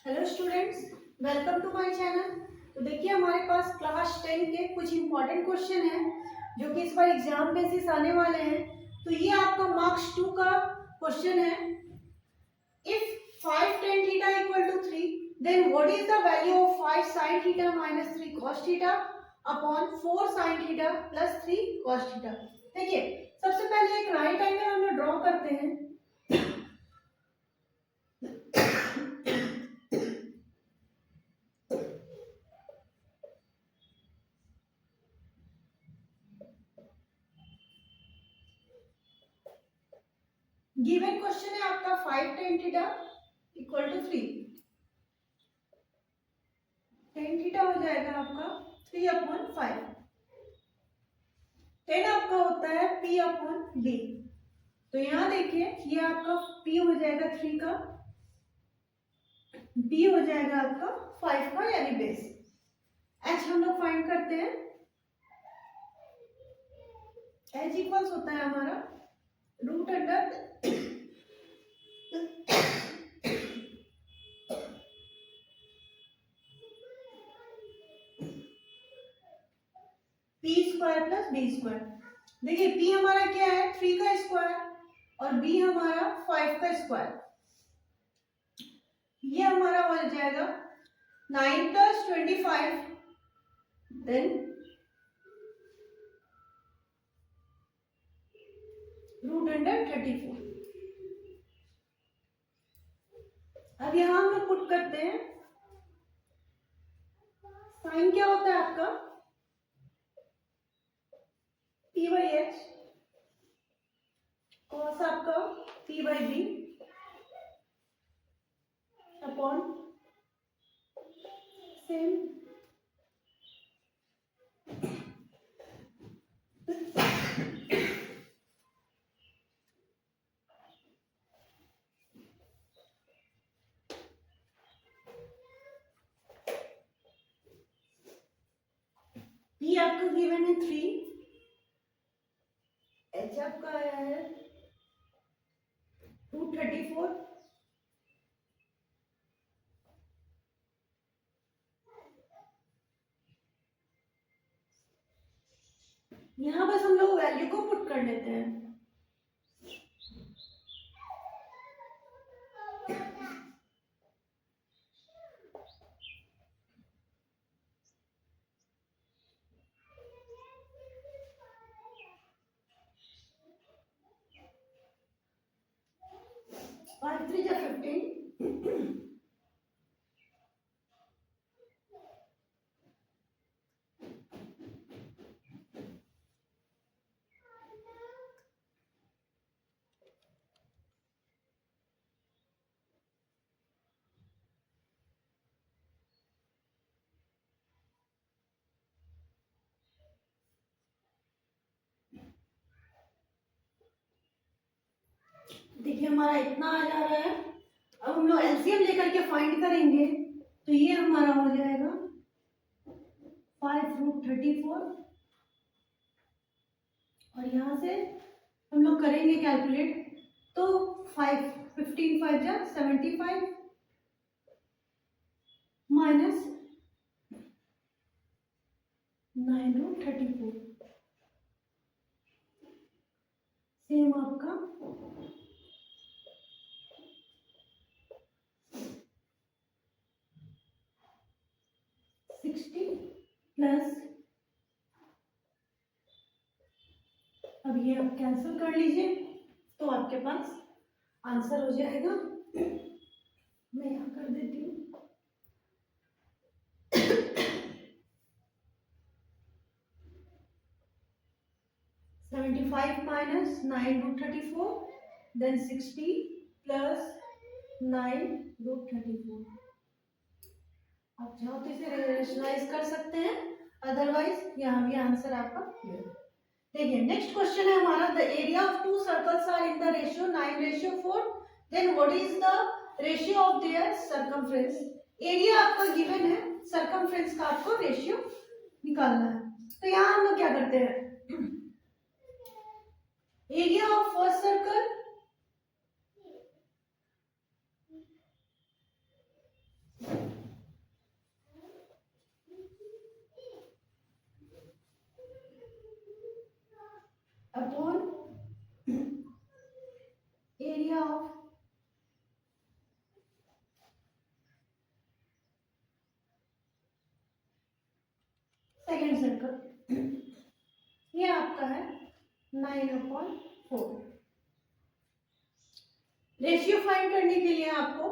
Hello students, welcome to my channel. तो देखिए हमारे पास क्लास 10 के कुछ इंपॉर्टेंट क्वेश्चन हैं जो कि इस बार एग्जाम बेसिस आने वाले हैं। तो ये आपका मार्क्स 2 का क्वेश्चन है। If 5 tan theta equal to 3 then what is the value of 5 sin theta minus 3 cos theta upon 4 sin theta plus 3 cos theta. देखिए सबसे पहले एक राइट एंगल हम लोग ड्रॉ करते हैं। गिवन क्वेश्चन है आपका 5 tan theta equal to 3। tan theta हो जाएगा आपका 3 अपॉन 5। tan आपका होता है p अपॉन b। तो यहाँ देखिए ये आपका p हो जाएगा 3 का, b हो जाएगा आपका 5 का यानी बेस। h हम लोग फाइंड करते हैं। h इक्वल्स होता है हमारा root under p square plus b square. देखिए p हमारा क्या है 3 का स्क्वायर और b हमारा 5 का स्क्वायर। ये हमारा हो जाएगा 9 प्लस 25 देन रूट अंडर 34। अब यहां हम लोग पुट करते हैं। साइन क्या होता है आपका p बाई एच, कॉस आपका p by B upon same p आपका गिवन है 3, h आपका आया है 234, यहाँ बस हम लोग वैल्यू को पुट कर लेते हैं। और 3 जा 15, देखिए हमारा इतना आ जा रहा है। अब हम लोग एलसीएम लेकर के फाइंड करेंगे तो ये हमारा हो जाएगा 5 रूट 34 और यहाँ से हम लोग करेंगे कैलकुलेट तो 5 15 5 जा 75 माइनस 9 रूट 34 सेम आपका 60 प्लस, अब ये आप कैंसिल कर लीजिए तो आपके पास आंसर हो जाएगा। मैं यहाँ कर देती हूँ 75 minus 9 root 34 then 60 plus 9 root 34। आप चाहो तो इसे रेशनलाइज कर सकते हैं, अदरवाइज यहाँ भी आंसर आपका क्लियर है। देखिए नेक्स्ट क्वेश्चन है हमारा the area of two circles are in the ratio 9:4 then what is the ratio of their circumference. Area आपका गिवन है, सर्कमफ्रेंस का आपको रेशियो निकालना है। तो यहाँ हम लोग क्या करते हैं, area of first circle circle, ये आपका है 9/4। रेशियो फाइंड करने के लिए आपको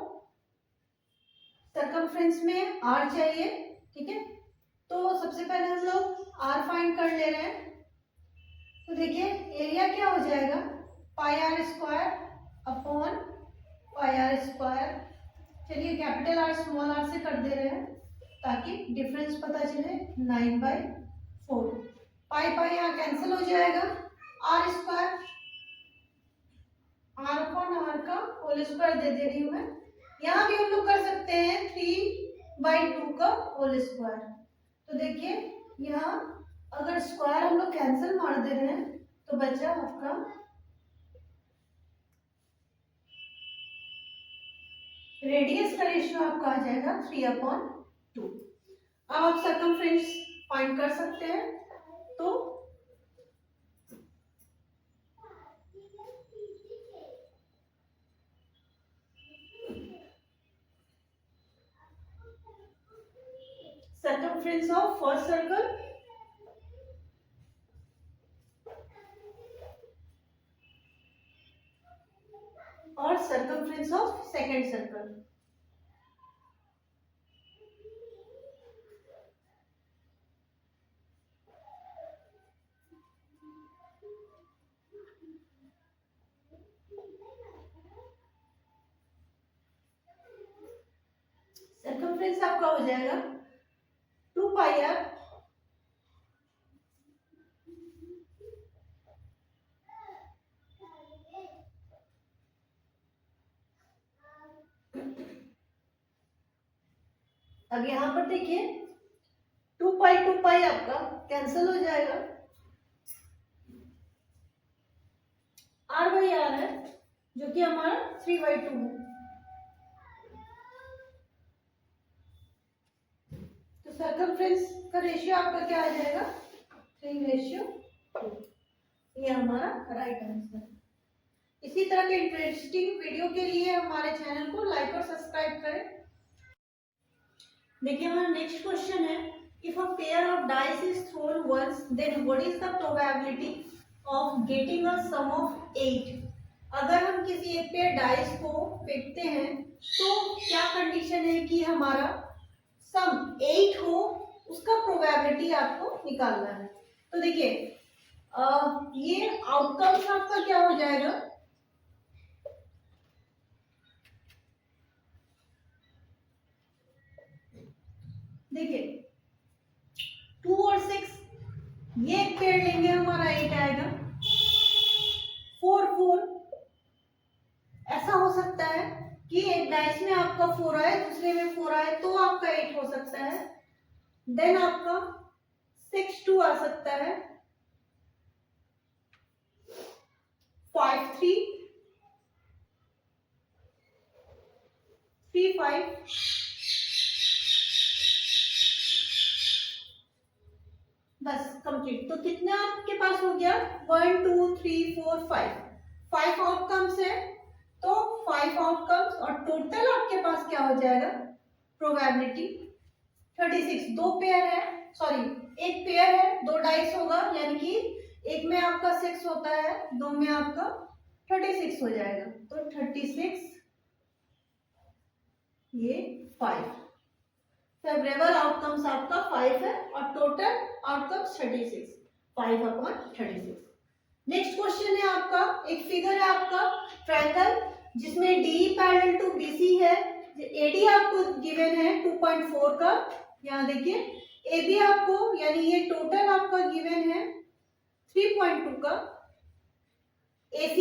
सर्कमफ्रेंस में r चाहिए, ठीक है। तो सबसे पहले हम लोग r फाइंड कर ले रहे हैं। तो देखिए एरिया क्या हो जाएगा, πr² अपॉन πr²। चलिए कैपिटल R स्मॉल r से कर दे रहे हैं ताकि डिफरेंस पता चले। 9/4, पाई पाई यहाँ कैंसिल हो जाएगा, r² r अपॉन r का होल स्क्वायर दे रही हूँ मैं। यहाँ भी हम लोग कर सकते हैं 3/2 का होल स्क्वायर। तो देखिए यहाँ अगर स्क्वायर हम लोग कैंसिल मार दे रहे हैं तो बचा आपका रेडियस का रेशियो आपका आ जाएगा 3/2। अब आप सर्कमफ्रेंस फाइंड कर सकते हैं। तो circumference of first circle और circumference of second circle। Circumference आपका हो जाएगा 2πr अब यहां पर देखिए 2π आपका कैंसिल हो जाएगा, r/r है जो कि हमारा 3/2 है। तो सर्कमफ्रेंस का रेशियो आपका क्या आ जाएगा, 3/2। ये हमारा राइट आंसर है। इसी तरह के इंटरेस्टिंग वीडियो के लिए हमारे चैनल को लाइक और सब्सक्राइब करें। देखिए हमारा नेक्स्ट क्वेश्चन है, if a pair of dice is thrown once then what is the probability of getting a sum of 8। अगर हम किसी एक पेयर डाइस को फेंकते हैं तो क्या कंडीशन है कि हमारा सम 8 हो, उसका प्रोबेबिलिटी आपको निकालना है। तो देखिए ये आउटकम्स आपका क्या हो जाएगा, देखिए 2 और 6, ये एक पेड़ लेंगे हमारा 8 आएगा। 4 4, ऐसा हो सकता है कि एक डाइस में आपका 4 आए, दूसरे में 4 आए तो आपका 8 हो सकता है। देन आपका 6 2 आ सकता है, 5 3, 3 5, बस कंप्लीट। तो कितना आपके पास हो गया, 1 2 3 4 5 आउटकम्स है। तो 5 आउटकम्स और टोटल आपके पास क्या हो जाएगा, प्रोबेबिलिटी 36। दो पेयर है, सॉरी एक पेयर है, 2 डाइस होगा, यानी कि एक में आपका 6 होता है, 2 में आपका 36 हो जाएगा। तो 36 ये 5, फेवरेबल आउटकम्स आपका 5 है और टोटल आउटकम्स 36, 5/36। नेक्स्ट क्वेश्चन है आपका, एक फिगर है आपका ट्रायंगल जिसमें DE पैरेलल टू BC है, AD आपको गिवन है 2.4 का। यहाँ देखिए AB आपको, यानी ये टोटल आपका गिवन है 3.2 का। AC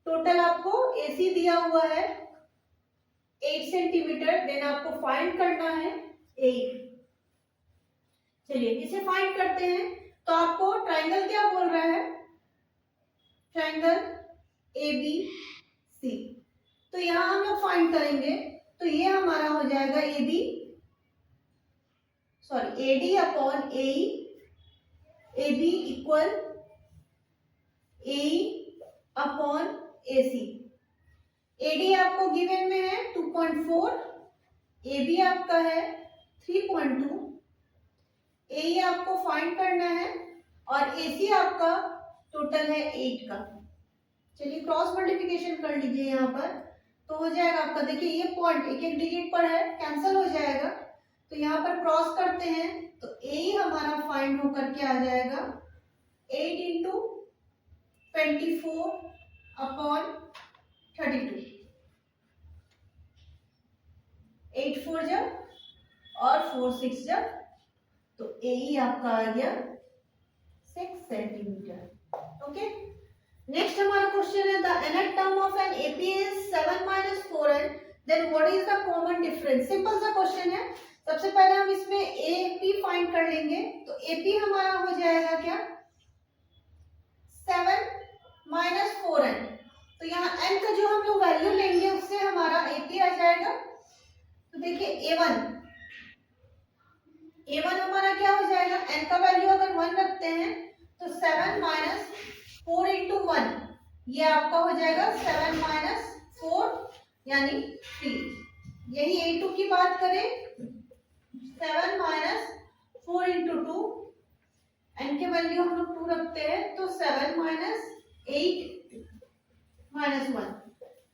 टोटल आपको AC दिया हुआ है 8 सेंटीमीटर। देन आपको फाइंड करना है 8। चलिए इसे फाइंड करते हैं। तो आपको ट्रायंगल क्या बोल रहा है, ट्रायंगल ABC। तो यहां हम लोग फाइंड करेंगे, तो ये हमारा हो जाएगा AD upon AE, AB equal AE upon AC। AD आपको गिवन में है 2.4, AB आपका है 3.2, ए आपको फाइंड करना है और एसी आपका टोटल है 8 का। चलिए क्रॉस मल्टीप्लिकेशन कर लीजिए यहाँ पर, तो हो जाएगा आपका, देखिए ये पॉइंट एक एक डिजिट पर है, कैंसिल हो जाएगा, तो यहाँ पर क्रॉस करते हैं तो ए हमारा फाइंड होकर के आ जाएगा 8 इंटू 24 अपॉन 32, 8 4 जब और 4 6 जब, तो ए आपका आ गया 6 सेंटीमीटर। ओके, नेक्स्ट हमारा क्वेश्चन है the nth term of an AP is 7 minus 4n, then what is the common difference. Simple सा क्वेश्चन है। सबसे पहले हम इसमें एपी फाइंड कर लेंगे, तो एपी हमारा हो जाएगा क्या 7 माइनस 4n, तो यहाँ n का जो हम लोग वैल्यू लेंगे उससे हमारा एपी आ जाएगा। तो देखिए a1 हमारा क्या हो जाएगा, n का वैल्यू अगर 1 रखते हैं तो 7 माइनस 4 इंटू 1, ये आपका हो जाएगा 7 माइनस 4 यानी 3। यही a2 की बात करें 7 माइनस 4 इंटू 2, n के वैल्यू हम लोग 2 रखते हैं तो 7 माइनस 8 माइनस 1,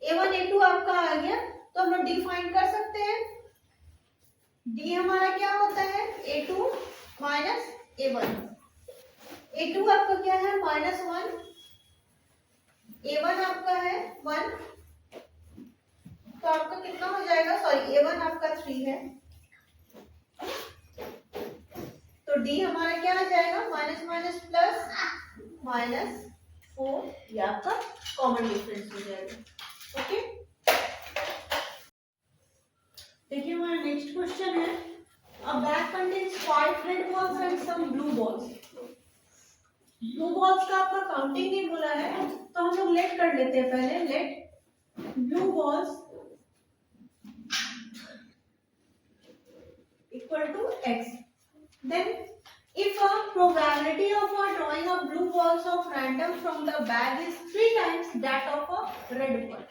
a1 a2 आपका आ गया। तो हम लोग डी फाइंड कर सकते हैं, डी हमारा क्या होता है a2 माइनस a1, a2 आपका क्या है -1, a1 आपका है 1, तो आपका कितना हो जाएगा, सॉरी a1 आपका 3 है, तो डी हमारा क्या आ जाएगा माइनस माइनस प्लस -4, ये आपका कॉमन डिफरेंस हो जाएगा। ओके, देखिए हमारा नेक्स्ट क्वेश्चन है a bag contains 5 red balls and some blue balls. Blue balls का आपका काउंटिंग नहीं बोला है, तो हम लोग लेट कर लेते हैं पहले, let blue balls equal to x, then if a probability of a drawing of blue balls of random from the bag is 3 times that of a red ball,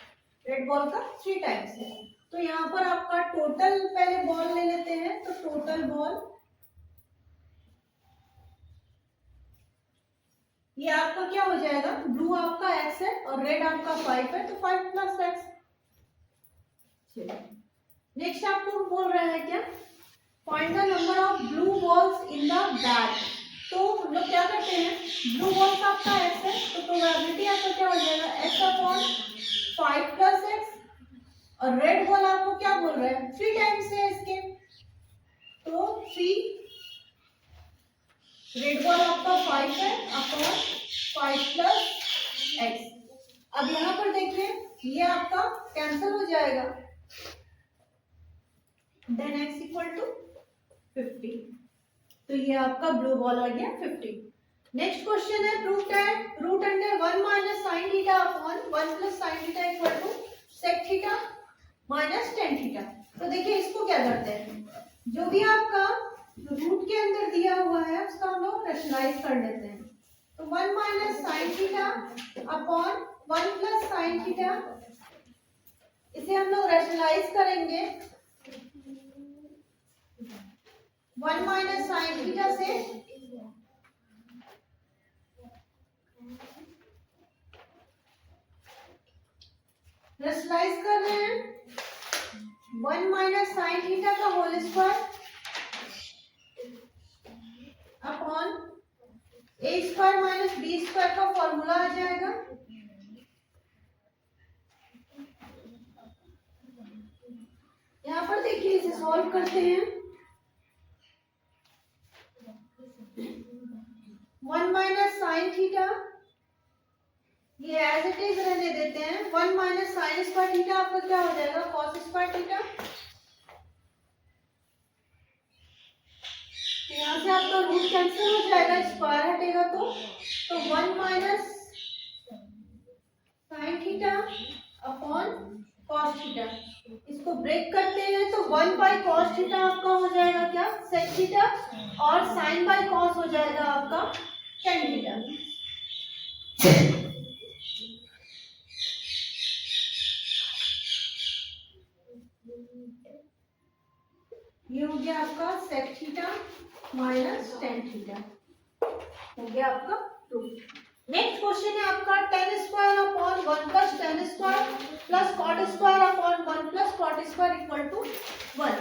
red ball का 3 times है, तो यहाँ पर आपका total पहले ball ले लेते हैं, तो टोटल बॉल ये आपका क्या हो जाएगा, ब्लू आपका x है और रेड आपका 5 है, तो 5 प्लस x। नेक्स्ट आपको बोल रहा है क्या, find the number of blue balls in the bag. तो हम लोग क्या करते हैं, ब्लू बॉल्स आपका x है, तो प्रोबेबिलिटी आपका क्या हो जाएगा x अपॉन 5 प्लस x, और रेड बॉल आपको क्या बोल रहा है 3 टाइम्स है इसके, तो 3, रेड बॉल आपका 5 है अपॉन 5 प्लस x। अब यहाँ पर देखिए ये आपका कैंसिल हो जाएगा, देन x इक्वल टू 50, तो ये आपका ब्लू बॉल आ गया 50। नेक्स्ट क्वेश्चन है prove that root under 1 minus sine theta upon 1 plus sine theta equal to sec theta minus tan theta. तो देखिए इसको क्या करते हैं, जो भी आपका रूट के अंदर दिया हुआ है उसका हम लोग रैशनलाइज कर लेते हैं, तो 1 minus sine theta upon 1 plus sine theta, इसे हम लोग रैशनलाइज करेंगे 1 माइनस साइन थीटा से, रैशनलाइज कर रहे हैं 1 माइनस साइन थीटा का होल स्क्वायर अपॉन ए स्क्वायर माइनस बी स्क्वायर का फॉर्मूला आ जाएगा। यहाँ पर देखिए इसे सॉल्व करते हैं, 1 माइनस साइन थीटा ये एज इट इज रहने देते हैं, 1 माइनस साइन स्क्वायर थीटा आपका क्या हो जाएगा कॉस स्क्वायर थीटा, तो यहाँ से आपका रूट कैंसिल हो जाएगा, स्क्वायर हटेगा तो 1 minus sine theta upon cos theta, इसको ब्रेक करते हैं तो 1 बाई कॉस थीटा आपका हो जाएगा क्या सेक थीटा, और साइन बाई कॉस हो जाएगा आपका टेन थीटा। ये हो गया आपका sec theta minus tan theta, हो गया आपका प्रूफ। नेक्स्ट क्वेश्चन है आपका tan square upon 1 plus tan square plus cot square upon 1 plus cot square equal to 1।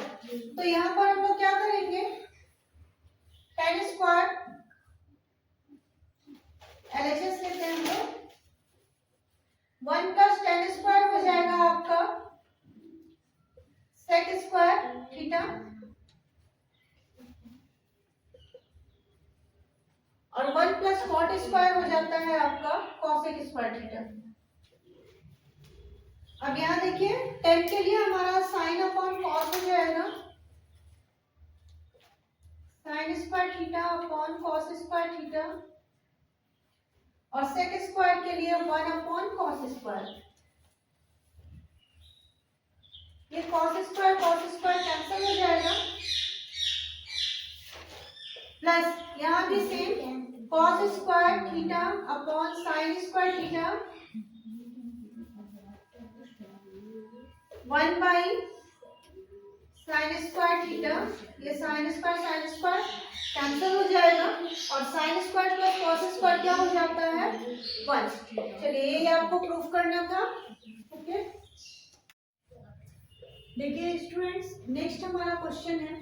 तो यहाँ पर हम लोग क्या करेंगे, tan स्क्वायर LHS लेते हैं हम लोग, 1 प्लस tan स्क्वायर हो जाएगा आपका sec स्क्वायर थीटा और 1 प्लस cot स्क्वायर हो जाता है आपका cosec स्क्वायर थीटा। अब यहाँ देखिए tan के लिए हमारा sin अपॉन cos हो जाएगा, sin square theta upon cos square theta, और sec स्क्वायर के लिए 1 अपॉन cos स्क्वायर। ये cos स्क्वायर कैंसिल हो जाएगा, प्लस यहाँ भी same cos square theta upon sin square theta 1 by sin square theta, ये sin स्क्वायर कैंसिल हो जाएगा और sin square plus cos square क्या हो जाता है 1। चलिए ये आपको प्रूफ करना था। ओके, देखिए स्टूडेंट्स, नेक्स्ट हमारा क्वेश्चन है,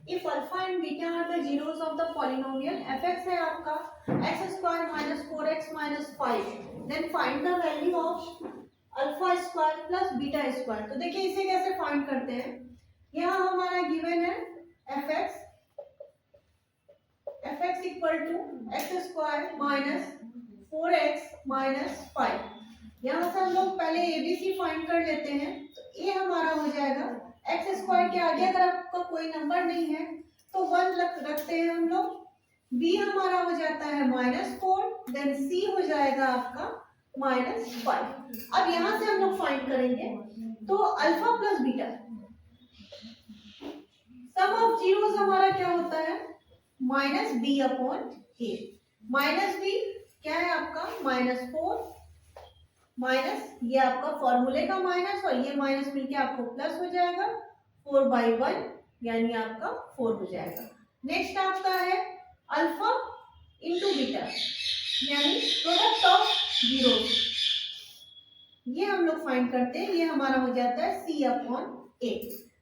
if alpha and beta are the zeros of the polynomial fx है आपका x square minus 4x minus 5, then find the value of alpha square plus beta square. तो देखिए इसे कैसे फाइंड करते हैं, यहाँ हमारा गिवन है fx equal to x square minus 4x minus 5। यहाँ से हम लोग पहले एबीसी फाइंड कर लेते हैं, तो ये हमारा हो जाएगा एक्स स्क्वायर के आगे अगर आपका कोई नंबर नहीं है तो 1 रखते हैं हम लोग, b हमारा हो जाता है -4, देन c हो जाएगा आपका -5। अब यहाँ से हम लोग फाइंड करेंगे, तो alpha plus beta some of zeros हमारा क्या होता है -b अपॉन a। -b क्या है आपका -4 माइनस ये आपका फॉर्मूले का माइनस और ये माइनस मिलके आपको प्लस हो जाएगा 4/1 यानी आपका 4 हो जाएगा। नेक्स्ट आपका है अल्फा इंटू बीटा यानी प्रोडक्ट ऑफ जीरोस, ये हम लोग फाइंड करते हैं, ये हमारा हो जाता है c अपॉन a।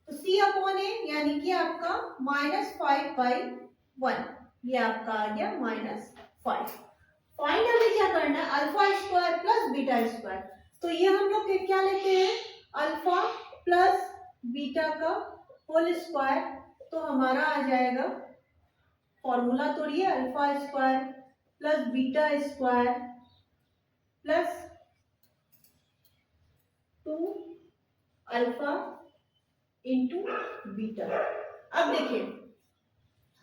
तो c अपॉन a यानी कि आपका -5/1, ये आपका आ गया -5। फाइंड हमें क्या करना है alpha square plus beta square, तो ये हम लोग क्या लेते हैं अल्फा प्लस बीटा का होल स्क्वायर, तो हमारा आ जाएगा फॉर्मूला तोड़िए alpha square plus beta square plus 2 alpha into beta. अब देखिए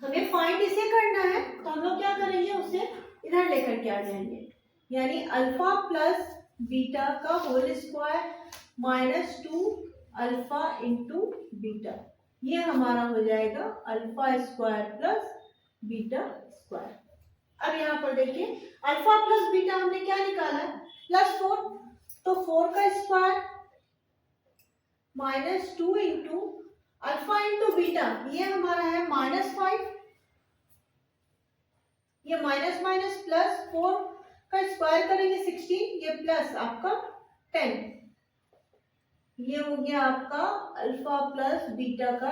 हमें फाइंड इसे करना है, तो हम लोग क्या करेंगे उसे इधर लेकर के आ जाएंगे, यानी अल्फा प्लस बीटा का whole square -2 alpha into beta, ये हमारा हो जाएगा alpha square plus beta square. अब यहाँ पर देखिए अल्फा प्लस बीटा हमने क्या निकाला +4, तो 4 का square -2 into alpha into beta, ये हमारा है -5, ये माइनस माइनस प्लस 4 का स्क्वायर करेंगे 16, ये प्लस आपका 10, ये हो गया आपका अल्फा प्लस बीटा का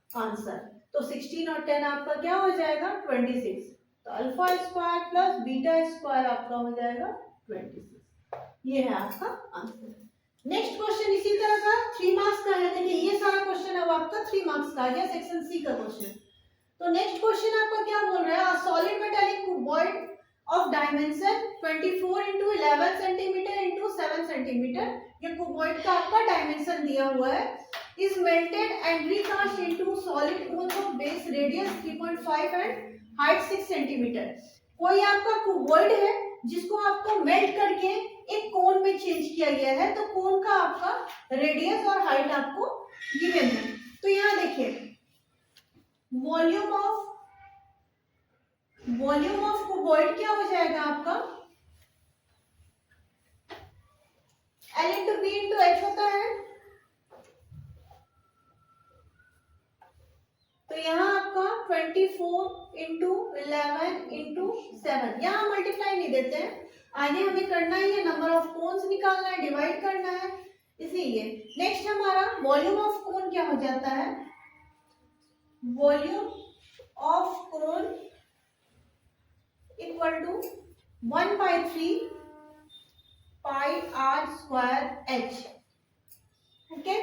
आंसर। तो 16 और 10 आपका क्या हो जाएगा 26, तो alpha square plus beta square आपका हो जाएगा 26, ये है आपका आंसर। नेक्स्ट क्वेश्चन इसी तरह का 3 मार्क्स का है, देखिए ये सारा क्वेश्चन अब आपका 3 मार्क्स का आ गया, सेक्शन सी का क्वेश्चन। तो नेक्स्ट क्वेश्चन आपका क्या बोल रहा है, solid metallic cuboid of dimension 24 into 11 centimetre into 7 centimetre, ये कुबॉइड का आपका डायमेंशन दिया हुआ है, is melted and recast into solid cones of base radius 3.5 and height 6 centimetre. कोई आपका कुबॉइड है जिसको आपको मेल्ट करके एक कोन में चेंज किया गया है, तो कोन का आपका रेडियस और हाइट आपको गिवन है। तो यहाँ देखिए वॉल्यूम ऑफ कुबॉइड क्या हो जाएगा आपका L into B into H होता है, तो यहाँ आपका 24 इंटू 11 इंटू 7, यहाँ मल्टीप्लाई नहीं देते हैं, आगे हमें करना ही है, नंबर ऑफ कोन्स निकालना है, डिवाइड करना है, इसीलिए। नेक्स्ट हमारा वॉल्यूम ऑफ कोन क्या हो जाता है, volume of cone equal to 1/3 pi R square H. Okay,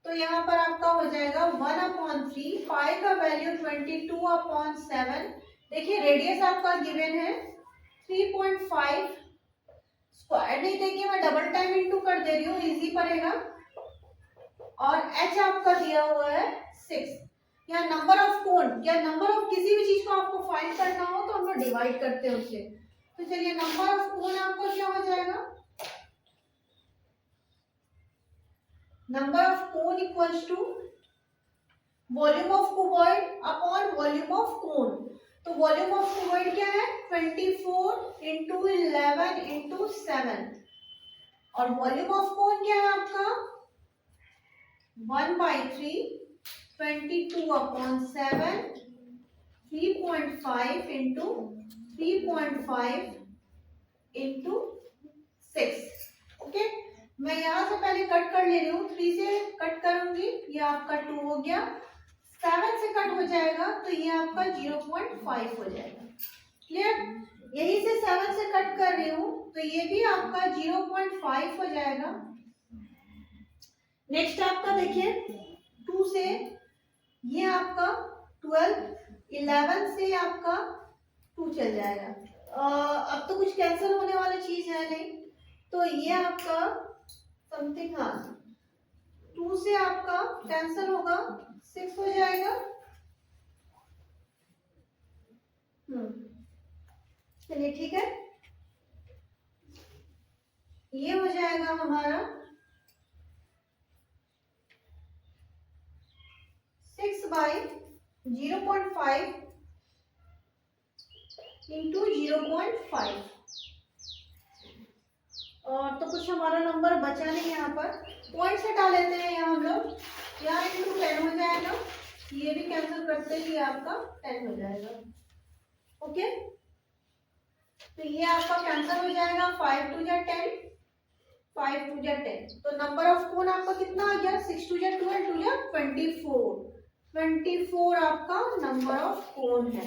तो यहाँ पर आपका हो जाएगा 1/3, पाई का वैल्यू 22/7। देखिए रेडियस आपका गिवन है 3.5, स्क्वायर नहीं देंगे, मैं डबल टाइम इंटू कर दे रही हूँ, इजी पड़ेगा। और h आपका दिया हुआ है 6। या नंबर ऑफ कोन या नंबर ऑफ किसी भी चीज को आपको फाइंड करना हो तो हम लोग डिवाइड करते हैं उससे। तो चलिए नंबर ऑफ कोन आपका क्या हो जाएगा, number of cone equals to volume of cuboid upon volume of cone. तो वॉल्यूम ऑफ क्यूबॉइड क्या है 24 इंटू 11 इंटू 7, और वॉल्यूम ऑफ कोन क्या है आपका 1/3 22/7 3.5 इंटू 3.5 इंटू 6। ओके, मैं यहाँ से पहले कट कर ले रही हूँ, 3 से कट करूंगी, ये आपका 2 हो गया, 7 से कट हो जाएगा तो ये आपका 0.5 हो जाएगा। क्लियर, यही से 7 से कट कर रही हूँ तो ये भी आपका 0.5 हो जाएगा। नेक्स्ट आपका देखिए 2 से ये आपका 12, 11 से आपका 2 चल जाएगा। अब तो कुछ कैंसिल होने वाली चीज है नहीं, तो ये आपका समथिंग, हाँ 2 से आपका कैंसिल होगा, 6 हो जाएगा। चलिए ठीक है, ये हो जाएगा हमारा 6/0.5 इंटू 0.5। और तो कुछ हमारा नंबर बचा नहीं, यहाँ पर पॉइंट्स हटा लेते हैं, यहाँ हम लोग, यहाँ इंटू 10 हो जाएगा, ये भी कैंसिल करते ही आपका 10 हो जाएगा। ओके, तो ये आपका कैंसिल हो जाएगा, 5 2 जा 10, 5 2 जा 10। तो नंबर ऑफ कोन आपका कितना आ गया, 6 2 जा 12, 2 जा 24, 24 आपका नंबर ऑफ कोन है।